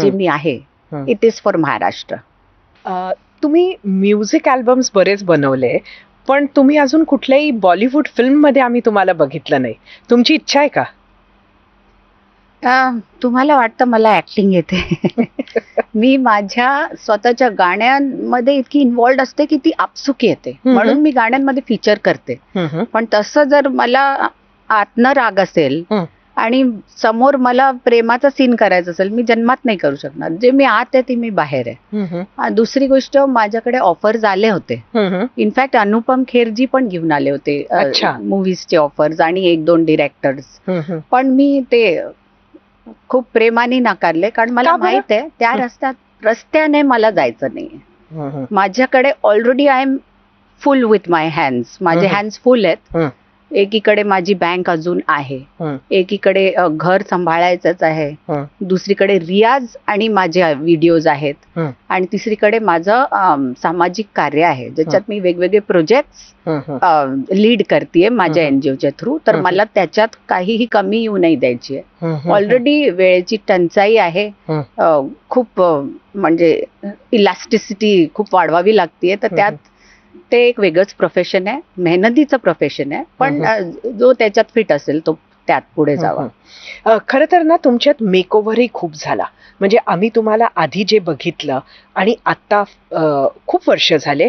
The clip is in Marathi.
जे मी आहे, इट इज फॉर महाराष्ट्र. तुम्ही म्युझिक अल्बम्स बरेच बनवले, पण तुम्ही अजून कुठल्याही बॉलिवूड फिल्म मध्ये आम्ही तुम्हाला बघितलं नाही. तुमची इच्छा आहे का? तुम्हाला वाटतं मला ऍक्टिंग येते? मी माझ्या स्वतःच्या गाण्यांमध्ये इतकी इन्व्हॉल्ड असते की ती आपसुकी येते, म्हणून मी गाण्यांमध्ये फीचर करते. पण तसं जर मला आतनं राग असेल आणि समोर मला प्रेमाचा सीन करायचा असेल, मी जन्मात नाही करू शकणार. जे मी आत आहे ती मी बाहेर आहे. दुसरी गोष्ट, माझ्याकडे ऑफर्स आले होते. इनफॅक्ट अनुपम खेरजी पण घेऊन आले होते मूवीजचे ऑफर्स आणि 1-2 डिरेक्टर्स. पण मी ते खूप प्रेमाने नाकारले, कारण मला माहित आहे त्या रस्त्याने मला जायचं नाहीये. माझ्याकडे already I am full with my hands. माझे हँड्स फुल आहेत. एकीकडे माझी बँक अजून आहे, एकीकडे घर सांभाळायचंच आहे, दुसरीकडे रियाज आणि माझे व्हिडिओज आहेत, आणि तिसरीकडे माझं सामाजिक कार्य आहे, ज्याच्यात मी वेगवेगळे प्रोजेक्ट लीड करतेय माझ्या एनजीओच्या थ्रू. तर मला त्याच्यात काहीही कमी येऊ नाही द्यायची आहे. ऑलरेडी वेळेची टंचाई आहे, खूप म्हणजे इलास्टिसिटी खूप वाढवावी लागतेय. तर त्यात ते एक वेगळंच प्रोफेशन आहे, मेहनतीचं प्रोफेशन आहे, पण जो त्याच्यात फिट असेल तो त्यात पुढे जावा. खरं तर ना, तुमच्यात मेकओव्हरही खूप झाला. म्हणजे आम्ही तुम्हाला आधी जे बघितलं आणि आता खूप वर्ष झाले,